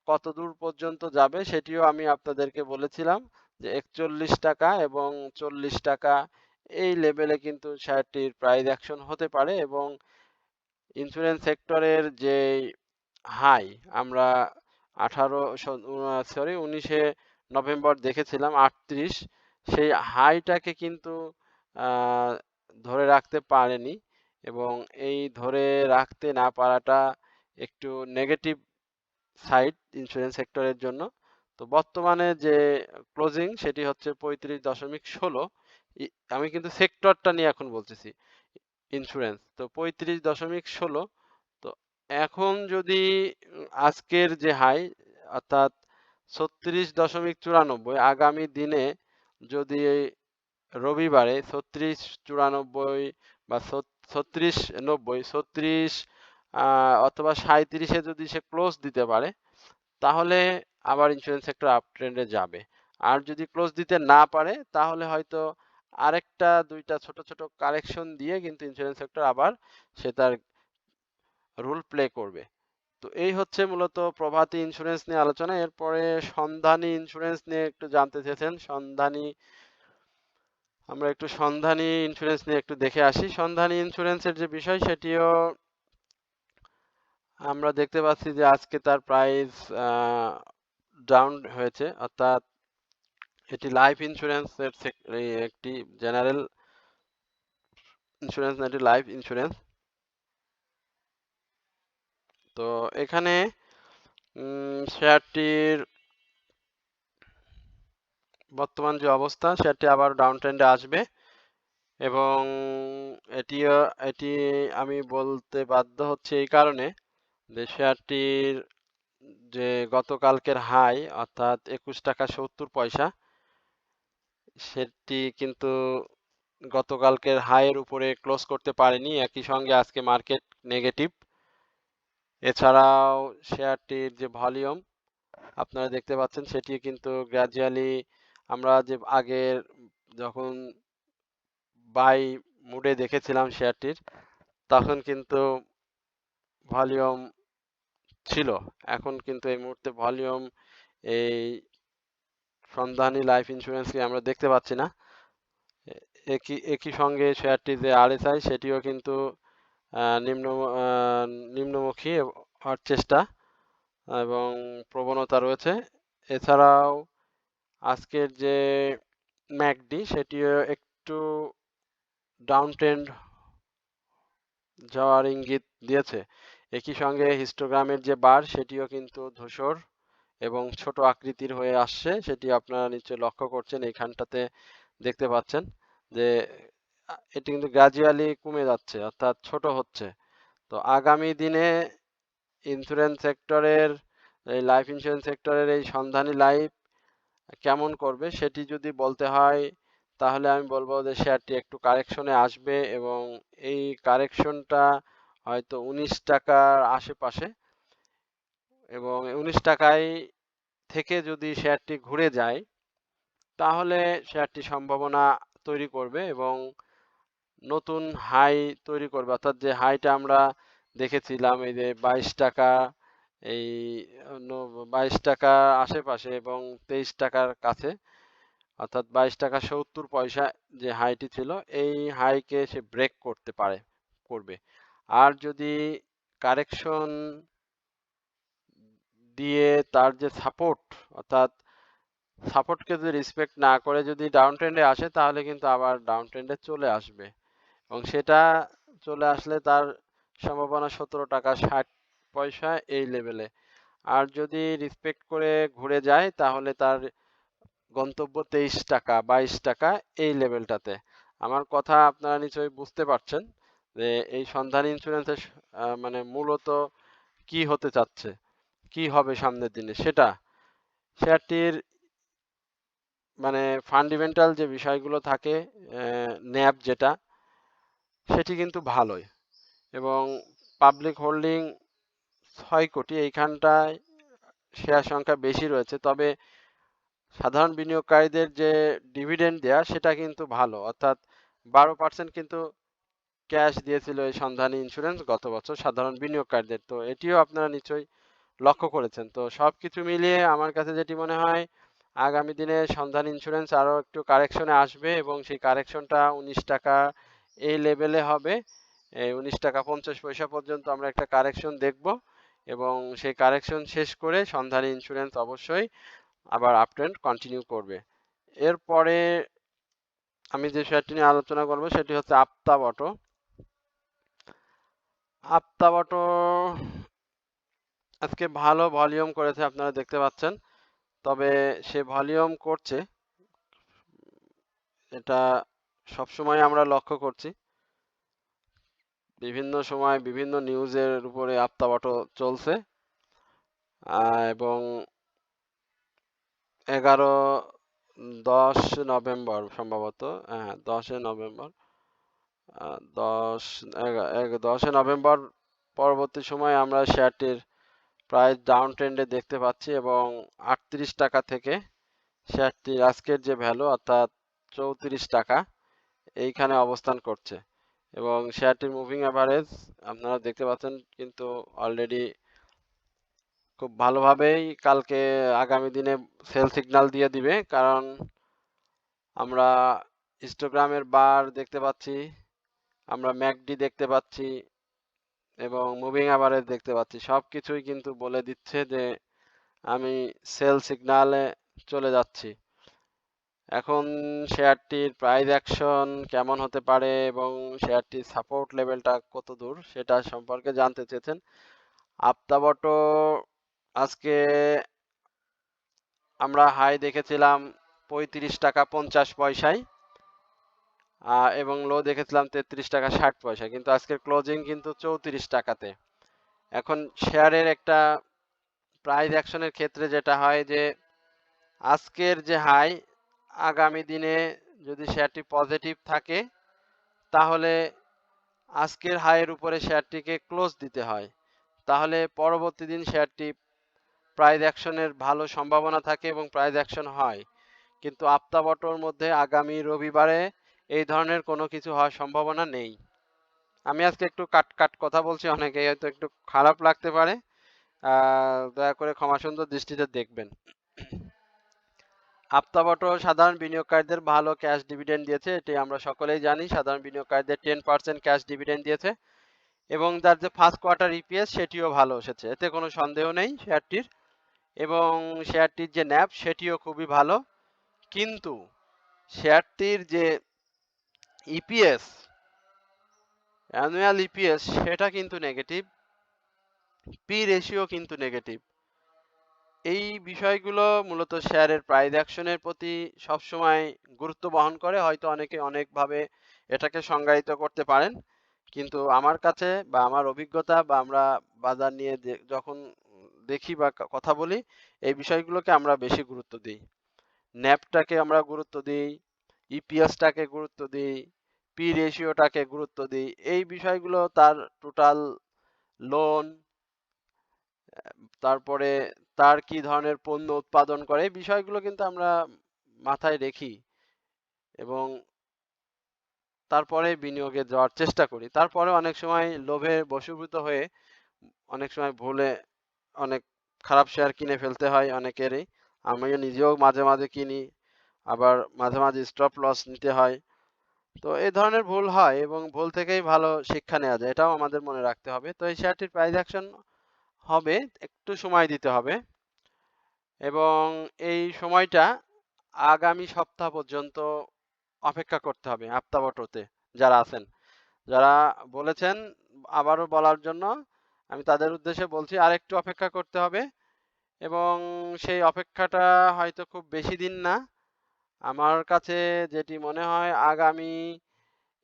কতদূর পর্যন্ত যাবে সেটিও আমি আপনাদেরকে বলেছিলাম যে ৪১ টাকা এবং ৪০ টাকা এই লেভেলে কিন্তু শেয়ারটির প্রাইস অ্যাকশন হতে পারে, এবং ইন্স্যুরেন্স সেক্টরের যে হাই আমরা ১৯শে নভেম্বর দেখেছিলাম ৩৮, সেই হাইটাকে কিন্তু আহ, ধরে রাখতে পারেনি, এবং এই ধরে রাখতে না পারাটা একটু নেগেটিভ সাইড ইন্স্যুরেন্স সেক্টরের জন্য। তো বর্তমানে যে ক্লোজিং সেটি হচ্ছে ৩৫.১৬। আমি কিন্তু সেক্টরটা নিয়ে এখন বলতেছি, ইন্স্যুরেন্স তো ৩৫.১৬। তো এখন যদি আজকের যে হাই অর্থাৎ ৩৬.৯৪, আগামী দিনে যদি রবিবারে ৩৬.৯৪ বা ৩৬.৯০, ৩৬ অথবা ৩৭-এ যদি সে ক্লোজ দিতে পারে তাহলে আবার ইন্স্যুরেন্স সেক্টর আপ ট্রেন্ডে যাবে। আর যদি ক্লোজ দিতে না পারে তাহলে হয়তো আরেকটা দুইটা ছোট ছোট কারেকশন দিয়ে কিন্তু ইন্স্যুরেন্স সেক্টর আবার সে তার রোল প্লে করবে। তো এই হচ্ছে মূলত প্রভাতী ইন্স্যুরেন্স নিয়ে আলোচনা। এরপরে সন্ধানী ইন্স্যুরেন্স নিয়ে একটু জানতে চেয়েছেন। আমরা একটু সন্ধানী ইন্স্যুরেন্স নিয়ে একটু দেখে আসি। সন্ধানী ইন্স্যুরেন্সের যে বিষয় সেটিও আমরা দেখতে পাচ্ছি যে আজকে তার প্রাইস ডাউন হয়েছে, অর্থাৎ এটি লাইফ ইন্স্যুরেন্সের একটি জেনারেল ইন্স্যুরেন্স না, এটি লাইফ ইন্স্যুরেন্স। তো এখানে শেয়ারটির বর্তমান যে অবস্থা শেয়ারটি আবার ডাউন ট্রেন্ডে আসবে, এবং এটি আমি বলতে বাধ্য হচ্ছে এই কারণে যে শেয়ারটির যে গতকালকের হাই অর্থাৎ ২১ টাকা ৭০ পয়সা, সেটি কিন্তু গতকালকের হাইয়ের উপরে ক্লোজ করতে পারেনি। একই সঙ্গে আজকে মার্কেট নেগেটিভ। এছাড়াও শেয়ারটির যে ভলিউম আপনারা দেখতে পাচ্ছেন সেটি কিন্তু গ্র্যাজুয়ালি, আমরা যে আগের যখন বাই মুডে দেখেছিলাম শেয়ারটির তখন কিন্তু ভলিউম ছিল, এখন কিন্তু এই মুহূর্তে ভলিউম এই সন্ধানী লাইফ ইন্স্যুরেন্সকে আমরা দেখতে পাচ্ছি না। একই সঙ্গে শেয়ারটির যে আরএসআই সেটিও কিন্তু নিম্ন নিম্নমুখী হওয়ার চেষ্টা এবং প্রবণতা রয়েছে। এছাড়াও আজকের যে ম্যাকডি সেটিও একটু ডাউন ট্রেন্ড যাওয়ার ইঙ্গিত দিয়েছে। একই সঙ্গে হিস্টোগ্রামের যে বার সেটিও কিন্তু ধূসর এবং ছোট আকৃতির হয়ে আসছে, সেটি আপনারা নিশ্চয়ই লক্ষ্য করছেন, এইখানটাতে দেখতে পাচ্ছেন যে এটি কিন্তু গ্র্যাজুয়ালি কমে যাচ্ছে, অর্থাৎ ছোট হচ্ছে। তো আগামী দিনে ইন্স্যুরেন্স সেক্টরের এই লাইফ ইন্স্যুরেন্স সেক্টরের এই সন্ধানী লাইফ কেমন করবে সেটি যদি বলতে হয় তাহলে আমি বলবো যে শেয়ারটি একটু কারেকশনে আসবে, এবং এই কারেকশনটা হয়তো ১৯ টাকার আশেপাশে, এবং ১৯ টাকায় থেকে যদি শেয়ারটি ঘুরে যায় তাহলে শেয়ারটি সম্ভাবনা তৈরি করবে এবং নতুন হাই তৈরি করবে, অর্থাৎ যে হাইটা আমরা দেখেছিলাম এই যে ২২ টাকা, এই ২২ টাকার আশেপাশে এবং ২৩ টাকার কাছে, অর্থাৎ ২২ টাকা ৭০ পয়সা যে হাইটি ছিল এই হাইকে সে ব্রেক করবে। আর যদি কারেকশন দিয়ে তার যে সাপোর্ট, অর্থাৎ সাপোর্টকে যদি রেসপেক্ট না করে যদি ডাউন ট্রেন্ডে আসে তাহলে কিন্তু আবার ডাউন ট্রেন্ডে চলে আসবে, এবং সেটা চলে আসলে তার সম্ভাবনা 17 টাকা 60 পয়সা এই লেভেলে। আর যদি রেসপেক্ট করে ঘুরে যায় তাহলে তার গন্তব্য 23 টাকা 22 টাকা এই লেভেলটাতে। আমার কথা আপনারা নিশ্চয়ই বুঝতে পারছেন যে এই সন্ধানী ইন্স্যুরেন্সের মানে মূলত কি হতে চাচ্ছে, কি হবে সামনের দিনে সেটা। শেয়ারটির মানে ফান্ডামেন্টাল যে বিষয়গুলো থাকে, ন্যাব যেটা, সেটি কিন্তু ভালোই, এবং পাবলিক হোল্ডিং 6 কোটি, এইখানটায় শেয়ার সংখ্যা বেশি রয়েছে। তবে সাধারণ বিনিয়োগকারীদের যে ডিভিডেন্ড দেয়া সেটা কিন্তু ভালো, অর্থাৎ 12% কিন্তু ক্যাশ দিয়েছিল এই সন্ধানী ইন্স্যুরেন্স গত বছর সাধারণ বিনিয়োগকারীদের। তো এটিও আপনারা নিশ্চয়ই লক্ষ্য করেছেন। তো সবকিছু মিলিয়ে আমার কাছে যেটি মনে হয়, আগামী দিনে সন্ধান ইন্স্যুরেন্স আরও একটু কারেকশনে আসবে, এবং সেই কারেকশনটা 19 টাকা এই লেভেলে হবে। এই 19 টাকা 50 পয়সা পর্যন্ত আমরা একটা কারেকশন দেখব, এবং সেই কারেকশন শেষ করে সন্ধানী ইন্স্যুরেন্স অবশ্যই আবার আপট্রেন্ড কন্টিনিউ করবে। এরপরে আমি যে শেয়ারটি নিয়ে আলোচনা করব সেটি হচ্ছে আপ্তাবটো। আপ্তাবটো আজকে ভালো ভলিউম করেছে, আপনারা দেখতে পাচ্ছেন। তবে সে ভলিউম করছে, এটা সবসময় আমরা লক্ষ্য করছি। বিভিন্ন সময় বিভিন্ন নিউজের উপরে আপ্তাবটো চলছে, এবং 10 নভেম্বর সম্ভবত, হ্যাঁ 10 নভেম্বর, 10 নভেম্বর পরবর্তী সময় আমরা শেয়ারটির প্রাইস ডাউন ট্রেন্ডে দেখতে পাচ্ছি, এবং 38 টাকা থেকে শেয়ারটির আজকের যে ভ্যালু অর্থাৎ 34 টাকা এইখানে অবস্থান করছে, এবং শেয়ারটির মুভিং অ্যাভারেজ আপনারা দেখতে পাচ্ছেন কিন্তু অলরেডি খুব ভালোভাবেই কালকে আগামী দিনে সেল সিগন্যাল দিয়ে দিবে, কারণ আমরা হিস্টোগ্রামের বার দেখতে পাচ্ছি, আমরা ম্যাকডি দেখতে পাচ্ছি, এবং মুভিং অ্যাভারেজ দেখতে পাচ্ছি। সব কিছুই কিন্তু বলে দিচ্ছে যে আমি সেল সিগন্যালে চলে যাচ্ছি। এখন শেয়ারটির প্রাইস অ্যাকশন কেমন হতে পারে এবং শেয়ারটির সাপোর্ট লেভেলটা কত দূর সেটা সম্পর্কে জানতে চেয়েছেন। আপ্তাবটো আজকে আমরা হাই দেখেছিলাম 35 টাকা 50 পয়সায়, এবং লো দেখেছিলাম 33 টাকা 60 পয়সা, কিন্তু আজকের ক্লোজিং কিন্তু 34 টাকাতে। এখন শেয়ারের একটা প্রাইস অ্যাকশনের ক্ষেত্রে যেটা হয় যে আজকের যে হাই, আগামী দিনে যদি শেয়ারটি পজিটিভ থাকে তাহলে আজকের হাইয়ের উপরে শেয়ারটিকে ক্লোজ দিতে হয়, তাহলে পরবর্তী দিন শেয়ারটি প্রাইস অ্যাকশনের ভালো সম্ভাবনা থাকে এবং প্রাইস অ্যাকশন হয়। কিন্তু আপ্তাবটোর মধ্যে আগামী রবিবারে এই ধরনের কোনো কিছু হওয়ার সম্ভাবনা নেই। আমি আজকে একটু কাট কাট কথা বলছি, অনেকেই হয়তো একটু খারাপ লাগতে পারে, দয়া করে ক্ষমাসুন্দর দৃষ্টিতে দেখবেন। আপ্তাবটো সাধারণ বিনিয়োগকারীদের ভালো ক্যাশ ডিভিডেন্ড দিয়েছে, এটি আমরা সকলেই জানি। সাধারণ বিনিয়োগকারীদের 10% ক্যাশ ডিভিডেন্ড দিয়েছে, এবং তার যে ফার্স্ট কোয়ার্টার ইপিএস সেটিও ভালো এসেছে, এতে কোনো সন্দেহ নেই শেয়ারটির। এবং শেয়ারটির যে ন্যাব সেটিও খুবই ভালো, কিন্তু শেয়ারটির যে ইপিএস, অ্যানুয়াল ইপিএস, সেটা কিন্তু নেগেটিভ, পি রেশিও কিন্তু নেগেটিভ। এই বিষয়গুলো মূলত শেয়ারের প্রাইস অ্যাকশনের প্রতি সবসময় গুরুত্ব বহন করে। হয়তো অনেকে অনেকভাবে এটাকে সংজ্ঞায়িত করতে পারেন, কিন্তু আমার কাছে বা আমার অভিজ্ঞতা বা আমরা বাজার নিয়ে যখন দেখি বা কথা বলি, এই বিষয়গুলোকে আমরা বেশি গুরুত্ব দিই। ন্যাপটাকে আমরা গুরুত্ব দিই, ইপিএসটাকে গুরুত্ব দিই, পি রেশিওটাকে গুরুত্ব দিই। এই বিষয়গুলো, তার টোটাল লোন, তারপরে তার কি ধরনের পণ্য উৎপাদন করে, এই বিষয়গুলো কিন্তু আমরা মাথায় রেখি, এবং তারপরে বিনিয়োগে যাওয়ার চেষ্টা করি। তারপরে অনেক সময় লোভে বশীভূত হয়ে অনেক সময় ভুলে অনেক খারাপ শেয়ার কিনে ফেলতে হয় অনেকেরই। আমিও নিজেও মাঝে মাঝে কিনি, আবার মাঝে মাঝে স্টপ লস নিতে হয়। তো এই ধরনের ভুল হয়, এবং ভুল থেকেই ভালো শিক্ষা নেওয়া যায়, এটাও আমাদের মনে রাখতে হবে। তো এই শেয়ারটির প্রাইস অ্যাকশন হবে, একটু সময় দিতে হবে, এবং এই সময়টা আগামী সপ্তাহ পর্যন্ত অপেক্ষা করতে হবে আপ্তাবটোতে যারা আছেন। যারা বলেছেন আবারও বলার জন্য আমি তাদের উদ্দেশ্যে বলছি আরেকটু অপেক্ষা করতে হবে এবং সেই অপেক্ষাটা হয়তো খুব বেশি দিন না। আমার কাছে যেটি মনে হয় আগামী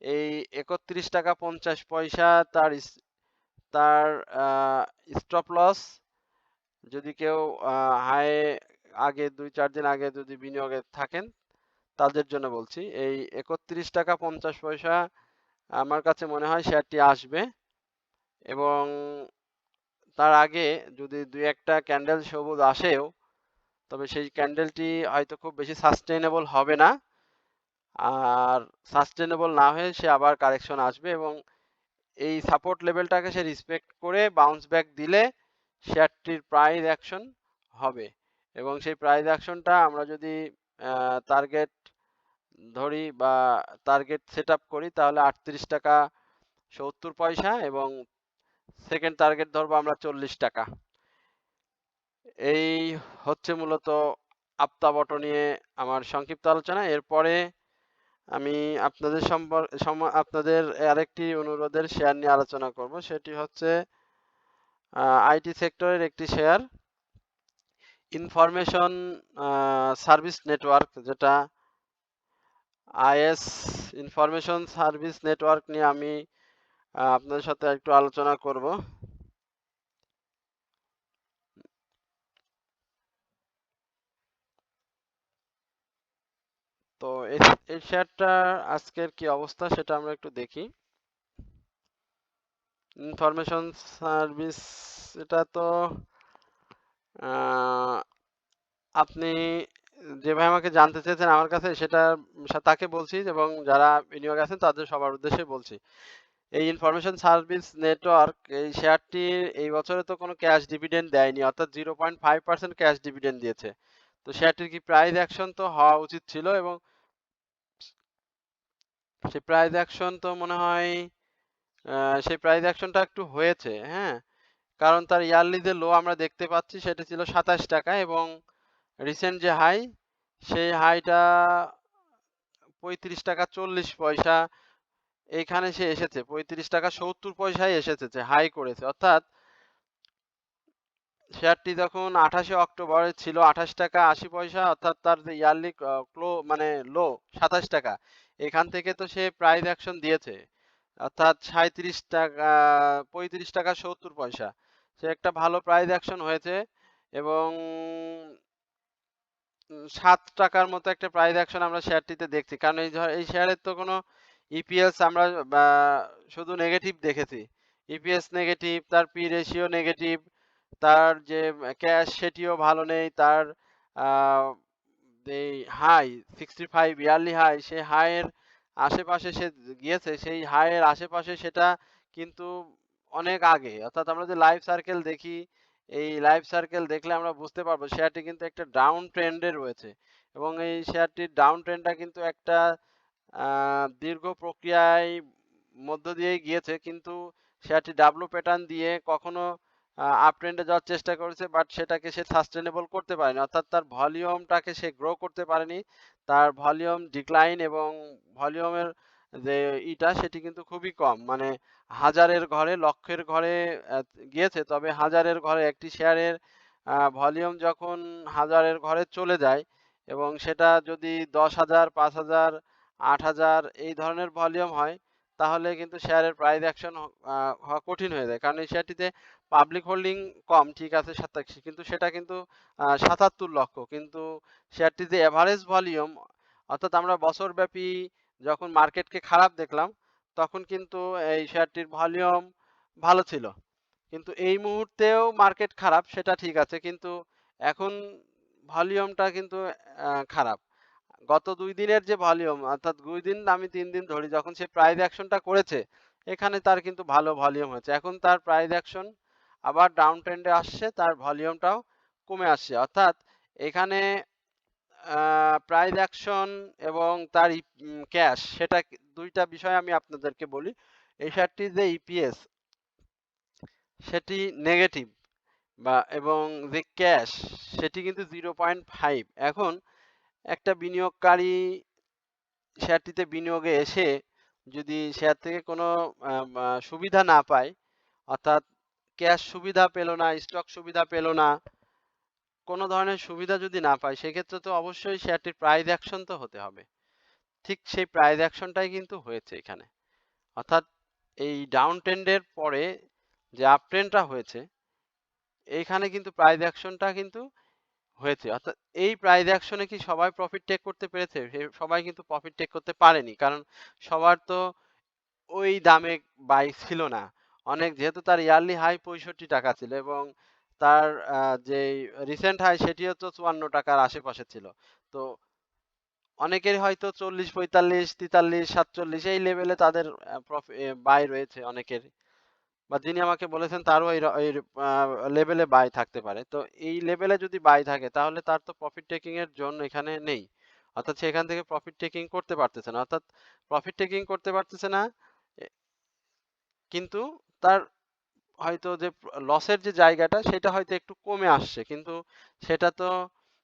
এই ৩১ টাকা ৫০ পয়সা তার স্টপ লস, যদি কেউ হাই আগে ২-৪ দিন আগে যদি বিনিয়োগে থাকেন তাদের জন্য বলছি এই ৩১ টাকা ৫০ পয়সা আমার কাছে মনে হয় শেয়ারটি আসবে এবং তার আগে যদি দুই একটা ক্যান্ডেল সবুজ আসেও তবে সেই ক্যান্ডেলটি হয়তো খুব বেশি সাস্টেইনেবল হবে না, আর সাস্টেইনেবল না হয়ে সে আবার কারেকশন আসবে এবং এই সাপোর্ট লেভেলটাকে সে রেসপেক্ট করে বাউন্স ব্যাক দিলে শেয়ারটির প্রাইস অ্যাকশন হবে এবং সেই প্রাইস অ্যাকশনটা আমরা যদি টার্গেট ধরি বা টার্গেট সেট আপ করি তাহলে ৩৮ টাকা ৭০ পয়সা এবং সেকেন্ড টার্গেট ধরবো আমরা ৪০ টাকা। এই হচ্ছে মূলত আপ্তাবট নিয়ে আমার সংক্ষিপ্ত আলোচনা। এরপরে আমি আপনাদের আরেকটি অনুরোধের শেয়ার নিয়ে আলোচনা করব, সেটি হচ্ছে আইটি সেক্টরের একটি শেয়ার ইনফরমেশন সার্ভিস নেটওয়ার্ক, যেটা আইএস ইনফরমেশন সার্ভিস নেটওয়ার্ক নিয়ে আমি আপনাদের সাথে একটু আলোচনা করব। তো এই শেয়ারটা আজকের কি অবস্থা সেটা আমরা একটু দেখি। ইনফরমেশন সার্ভিস, এটা তো আপনি যেভাবে আমাকে জানতে চেয়েছেন আমার কাছে সেটা তাকে বলছি এবং যারা বিনিয়োগ আছেন তাদের সবার উদ্দেশ্যে বলছি। এই ইনফরমেশন সার্ভিস নেটওয়ার্ক এই শেয়ারটি এই বছরে তো কোনো ক্যাশ ডিভিডেন্ড দেয়নি, অর্থাৎ 0.5% ক্যাশ ডিভিডেন্ড দিয়েছে। তো শেয়ারটির কি প্রাইস অ্যাকশন তো হওয়া উচিত ছিল এবং সেই প্রাইস অ্যাকশন তো মনে হয় সেই প্রাইস অ্যাকশনটা একটু হয়েছে, হ্যাঁ, কারণ তার ইয়ারলি যে লো আমরা দেখতে পাচ্ছি সেটা ছিল ২৭ টাকা এবং রিসেন্ট যে হাই সেই হাইটা ৩৫ টাকা ৪০ পয়সা, এইখানে সে এসেছে ৩৫ টাকা ৭০ পয়সায় এসেছে, যে হাই করেছে। অর্থাৎ শেয়ারটি যখন ২৮শে অক্টোবরে ছিল ২৮ টাকা ৮০ পয়সা, অর্থাৎ তার যে ইয়ারলি মানে লো ২৭ টাকা, এখান থেকে তো সে প্রাইস অ্যাকশন দিয়েছে, অর্থাৎ ৩৭ টাকা ৩৫ টাকা ৭০ পয়সা, সে একটা ভালো প্রাইস অ্যাকশন হয়েছে এবং ৭ টাকার মতো একটা প্রাইস অ্যাকশন আমরা শেয়ারটিতে দেখছি, কারণ এই শেয়ারের তো কোনো ইপিএস আমরা শুধু নেগেটিভ দেখেছি, ইপিএস নেগেটিভ, তার পি রেশিও নেগেটিভ, তার যে ক্যাশ সেটিও ভালো নেই, তার এই হাই 65 ইয়ারলি হাই, সেই হাইয়ের আশেপাশে সে গিয়েছে, সেই হাইয়ের আশেপাশে সেটা কিন্তু অনেক আগে, অর্থাৎ আমরা যে লাইফ সার্কেল দেখি এই লাইফ সার্কেল দেখলে আমরা বুঝতে পারবো শেয়ারটি কিন্তু একটা ডাউন ট্রেন্ডে রয়েছে এবং এই শেয়ারটির ডাউন ট্রেন্ডটা কিন্তু একটা দীর্ঘ প্রক্রিয়ায় মধ্য দিয়েই গিয়েছে, কিন্তু শেয়ারটি ডাব্লু প্যাটার্ন দিয়ে কখনো আপ ট্রেন্ডে যাওয়ার চেষ্টা করেছে, বাট সেটাকে সে সাস্টেনেবল করতে পারেনি, অর্থাৎ তার ভলিউমটাকে সে গ্রো করতে পারেনি, তার ভলিউম ডিক্লাইন এবং ভলিউমের যে সেটি কিন্তু খুবই কম, মানে হাজারের ঘরে লক্ষের ঘরে গিয়েছে, তবে হাজারের ঘরে একটি শেয়ারের ভলিউম যখন হাজারের ঘরে চলে যায় এবং সেটা যদি ১০,০০০ ৫,০০০ ৮,০০০ এই ধরনের ভলিউম হয় তাহলে কিন্তু শেয়ারের প্রাইস অ্যাকশন হওয়া কঠিন হয়ে যায়, কারণ এই শেয়ারটিতে পাবলিক হোল্ডিং কম, ঠিক আছে ৮৭, কিন্তু সেটা কিন্তু ৭৭ লক্ষ, কিন্তু শেয়ারটির যে এভারেজ ভলিউম, অর্থাৎ আমরা বছরব্যাপী যখন মার্কেটকে খারাপ দেখলাম তখন কিন্তু এই শেয়ারটির ভলিউম ভালো ছিল, কিন্তু এই মুহূর্তেও মার্কেট খারাপ সেটা ঠিক আছে, কিন্তু এখন ভলিউমটা কিন্তু খারাপ। গত ২ দিনের যে ভলিউম, অর্থাৎ ২ দিন আমি ৩ দিন ধরি, যখন সে প্রাইস অ্যাকশনটা করেছে এখানে তার কিন্তু ভালো ভলিউম হয়েছে, এখন তার প্রাইস অ্যাকশন আবার ডাউন ট্রেন্ডে আসছে, তার ভলিউমটাও কমে আসছে, অর্থাৎ এখানে প্রাইস অ্যাকশন এবং তার ক্যাশ, সেটা দুইটা বিষয় আমি আপনাদেরকে বলি। এই শেয়ারটির যে ইপিএস সেটি নেগেটিভ এবং যে ক্যাশ সেটি কিন্তু 0.5। এখন একটা বিনিয়োগকারী শেয়ারটিতে বিনিয়োগে এসে যদি শেয়ার থেকে কোনো সুবিধা না পায়, অর্থাৎ ক্যাশ সুবিধা পেল না, স্টক সুবিধা পেল না, কোনো ধরনের সুবিধা যদি না পায়, সেক্ষেত্রে তো অবশ্যই শেয়ারটির প্রাইস অ্যাকশন তো হতে হবে। ঠিক সেই প্রাইস অ্যাকশনটাই কিন্তু হয়েছে এখানে। অর্থাৎ এই ডাউন ট্রেন্ডের পরে যে আপ ট্রেন্ডটা হয়েছে, এইখানে কিন্তু প্রাইস অ্যাকশনটা কিন্তু হয়েছে। অর্থাৎ এই প্রাইস অ্যাকশনে কি সবাই প্রফিট টেক করতে পেরেছে? সবাই কিন্তু প্রফিট টেক করতে পারেনি। কারণ সবার তো ওই দামে বাই ছিল না। অনেক, যেহেতু তার ইয়ারলি হাই ৳৬৫ ছিল এবং তার যেই রিসেন্ট হাই সেটিও তো ৳৫৪ র আশেপাশে ছিল। তো অনেকেরই হয়তো ৪০, ৪৫, ৪৩, ৪৭ এই লেভেলে তাদের বাই রয়েছে অনেকের। বা যিনি আমাকে বলেছেন তারও এই লেভেলে বাই থাকতে পারে। তো এই লেভেলে যদি বাই থাকে তাহলে তার তো প্রফিট টেকিং এর জোন এখানে নেই। অর্থাৎ সে এখান থেকে প্রফিট টেকিং করতে পারতেছে না। অর্থাৎ প্রফিট টেকিং করতে পারতেছে না, এ কিন্তু তার হয়তো যে লসের যে জায়গাটা সেটা হয়তো একটু কমে আসছে। কিন্তু সেটা তো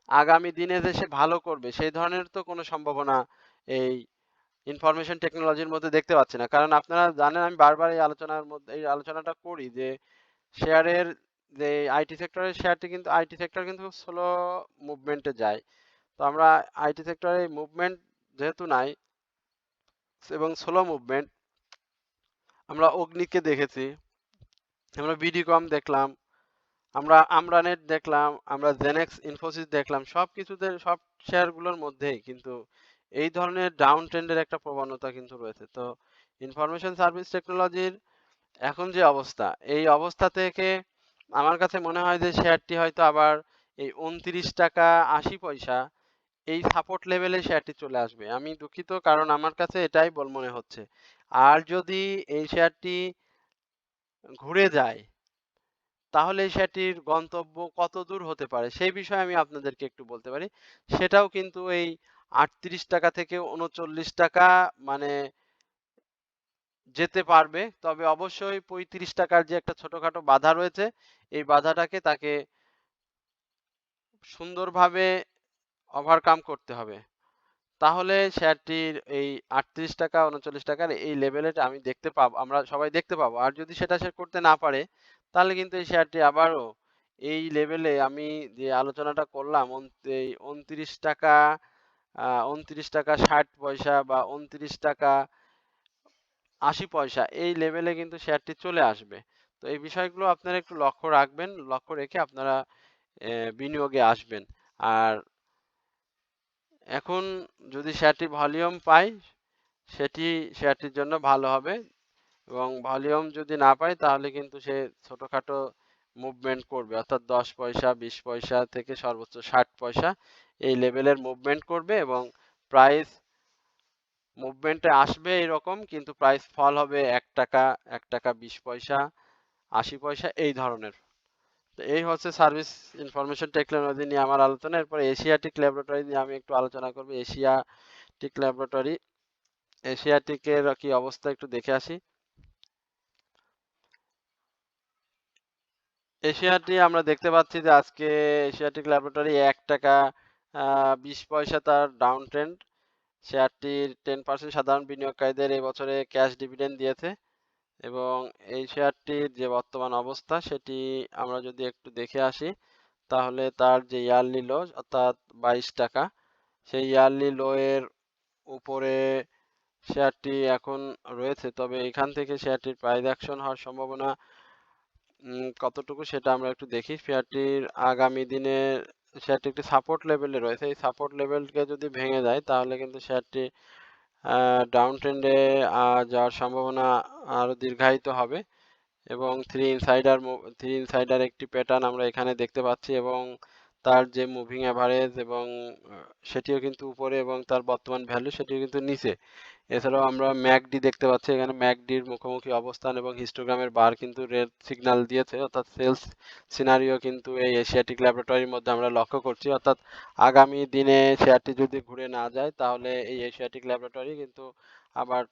আগামী দিনে যে সে ভালো করবে সেই ধরনের তো কোনো সম্ভাবনা এই ইনফরমেশন টেকনোলজির মধ্যে দেখতে পাচ্ছি না। কারণ আপনারা জানেন আমি বারবার এই আলোচনাটা করি যে শেয়ারের যে আইটি সেক্টরের শেয়ারটি কিন্তু আইটি সেক্টর কিন্তু স্লো মুভমেন্টে যায়। তো আমরা আইটি সেক্টরে মুভমেন্ট যেহেতু নাই এবং স্লো মুভমেন্ট, আমরা অগ্নিকে দেখেছি, আমরা বিডিকম দেখলাম, আমরা আমরানেট দেখলাম, আমরা জেনেক্স ইনফোসিস দেখলাম, সব কিছুতে সব শেয়ারগুলোর মধ্যেই কিন্তু এই ধরনের ডাউন ট্রেন্ডের একটা প্রবণতা কিন্তু রয়েছে। তো ইনফরমেশন সার্ভিস টেকনোলজির এখন যে অবস্থা, এই অবস্থা থেকে আমার কাছে মনে হয় যে শেয়ারটি হয়তো আবার এই ৳২৯.৮০ এই সাপোর্ট লেভেলে শেয়ারটি চলে আসবে। আমি দুঃখিত, কারণ আমার কাছে এটাই মনে হচ্ছে। আর যদি এই শেয়ারটি ঘুরে যায় তাহলে এই শেয়ারটির গন্তব্য কতদূর হতে পারে সেই বিষয়ে আমি আপনাদেরকে একটু বলতে পারি। সেটাও কিন্তু এই ৳৩৮ থেকে ৳৩৯, মানে যেতে পারবে। তবে অবশ্যই ৳৩৫ র যে একটা ছোটখাটো বাধা রয়েছে, এই বাধাটাকে তাকে সুন্দরভাবে ওভারকাম করতে হবে। তাহলে শেয়ারটির এই ৳৩৮, ৳৩৯ এই লেভেলে আমি দেখতে পাবো, আমরা সবাই দেখতে পাবো। আর যদি সেটা সে করতে না পারে, তাহলে কিন্তু এই শেয়ারটি আবারও এই লেভেলে আমি যে আলোচনাটা করলাম এই ৳২৯, ৳২৯.৬০ বা ৳২৯.৮০ এই লেভেলে কিন্তু শেয়ারটি চলে আসবে। তো এই বিষয়গুলো আপনারা একটু লক্ষ্য রাখবেন। লক্ষ্য রেখে আপনারা বিনিয়োগে আসবেন। আর এখন যদি শেয়ারটি ভলিউম পায়, সেটি শেয়ারটির জন্য ভালো হবে এবং ভলিউম যদি না পায় তাহলে কিন্তু সে ছোটখাটো মুভমেন্ট করবে, অর্থাৎ 10 পয়সা, 20 পয়সা থেকে সর্বোচ্চ 60 পয়সা এই লেভেলের মুভমেন্ট করবে এবং প্রাইস মুভমেন্টে আসবে এরকম, কিন্তু প্রাইস ফল হবে ৳১, ৳১.২০, ৮০ পয়সা এই ধরনের। তো এই হচ্ছে সার্ভিস ইনফরমেশন টেকনোলজি নিয়ে আমার আলোচনা। এরপর এশিয়াটিক ল্যাবরেটরি নিয়ে আমি একটু আলোচনা করব। এশিয়াটিক ল্যাবরেটরি, এশিয়াটিকের কি অবস্থা একটু দেখে আসি। এশিয়াটি আমরা দেখতে পাচ্ছি যে আজকে এশিয়াটিক ল্যাবরেটরি ৳১.২০ তার ডাউন ট্রেন্ড। শেয়ারটির 10% সাধারণ বিনিয়োগকারীদের এই বছরে ক্যাশ ডিভিডেন্ড দিয়েছে এবং এই শেয়ারটির যে বর্তমান অবস্থা সেটি আমরা যদি একটু দেখে আসি, তাহলে তার যে ইয়ারলি লো অর্থাৎ ৳২২, সেই ইয়ারলি লো এর উপরে শেয়ারটি এখন রয়েছে। তবে এখান থেকে শেয়ারটির প্রাইস অ্যাকশন হওয়ার সম্ভাবনা কতটুকু সেটা আমরা একটু দেখি। শেয়ারটির আগামী দিনে শেয়ারটি একটি সাপোর্ট লেভেলে রয়েছে। এই সাপোর্ট লেভেলকে যদি ভেঙে যায় তাহলে কিন্তু শেয়ারটি ডাউন ট্রেন্ডে যাওয়ার সম্ভাবনা আরো দীর্ঘায়িত হবে এবং থ্রি ইনসাইডার একটি প্যাটার্ন আমরা এখানে দেখতে পাচ্ছি এবং তার যে মুভিং অ্যাভারেজ এবং সেটিও কিন্তু উপরে এবং তার বর্তমান ভ্যালু সেটিও কিন্তু নিচে। এছাড়াও আমরা ম্যাকডি দেখতে পাচ্ছি, এখানে ম্যাকডির মুখোমুখি অবস্থান এবং হিস্টোগ্রামের বার কিন্তু রেড সিগন্যাল দিয়েছে, অর্থাৎ সেলস সিনারিও কিন্তু এই এশিয়াটিক ল্যাবরেটরির মধ্যে আমরা লক্ষ্য করছি। অর্থাৎ আগামী দিনে শেয়ারটি যদি ঘুরে না যায় তাহলে এই এশিয়াটিক ল্যাবরেটরি কিন্তু আবার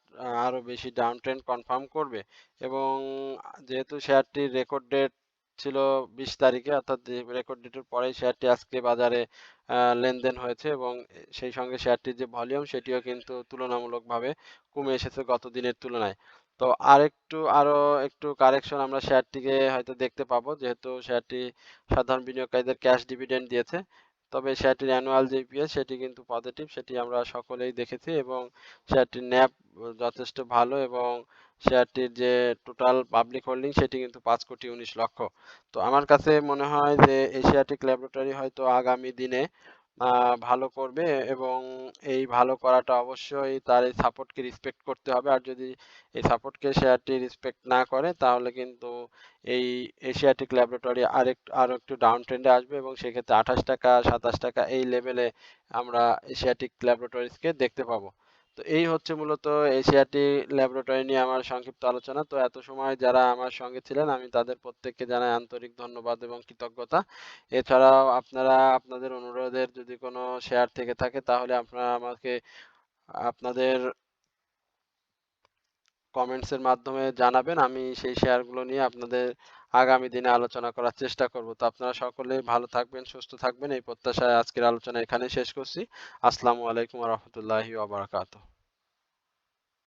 আরো বেশি ডাউন ট্রেন্ড কনফার্ম করবে এবং যেহেতু শেয়ারটির রেকর্ড ডেট ছিল 20 তারিখে, অর্থাৎ রেকর্ড ডেটের পরেই শেয়ারটি আজকে বাজারে লেনদেন হয়েছে এবং সেই সঙ্গে শেয়ারটির যে ভলিউম সেটিও কিন্তু তুলনামূলকভাবে কমে এসেছে গত দিনের তুলনায়। তো আরো একটু কারেকশন আমরা শেয়ারটিকে হয়তো দেখতে পাবো, যেহেতু শেয়ারটি সাধারণ বিনিয়োগকারীদের ক্যাশ ডিভিডেন্ড দিয়েছে। তবে শেয়ারটির অ্যানুয়াল যে ইপিএস সেটি কিন্তু পজিটিভ, সেটি আমরা সকলেই দেখেছি এবং শেয়ারটির ন্যাভ যথেষ্ট ভালো এবং শেয়ারটির যে টোটাল পাবলিক হোল্ডিং সেটি কিন্তু 5,19,00,000। তো আমার কাছে মনে হয় যে এশিয়াটিক ল্যাবরেটরি হয়তো আগামী দিনে ভালো করবে এবং এই ভালো করাটা অবশ্যই তার এই সাপোর্টকে রেসপেক্ট করতে হবে। আর যদি এই সাপোর্টকে শেয়ারটি রেসপেক্ট না করে তাহলে কিন্তু এই এশিয়াটিক ল্যাবরেটরি আরো একটু ডাউন ট্রেন্ডে আসবে এবং সেক্ষেত্রে 28 টাকা 27 টাকা এই লেভেলে আমরা এশিয়াটিক ল্যাবরেটরিজকে দেখতে পাবো। তো এই হচ্ছে মূলত এশিয়াটিক ল্যাবরেটরি নিয়ে আমার সংক্ষিপ্ত আলোচনা। তো এত সময় যারা আমার সঙ্গে ছিলেন আমি তাদের প্রত্যেককে জানাই আন্তরিক ধন্যবাদ এবং কৃতজ্ঞতা। এছাড়াও আপনারা আপনাদের অনুরোধের যদি কোনো শেয়ার থেকে থাকে তাহলে আপনারা আমাকে আপনাদের কমেন্টস এর মাধ্যমে জানাবেন। আমি সেই শেয়ারগুলো নিয়ে আপনাদের আগামী দিনে আলোচনা করার চেষ্টা করব। তো আপনারা সকলেই ভালো থাকবেন, সুস্থ থাকবেন এই প্রত্যাশায় আজকের আলোচনা এখানেই শেষ করছি। আসসালামু আলাইকুম ওয়া রাহমাতুল্লাহি ওয়া বারাকাতুহু।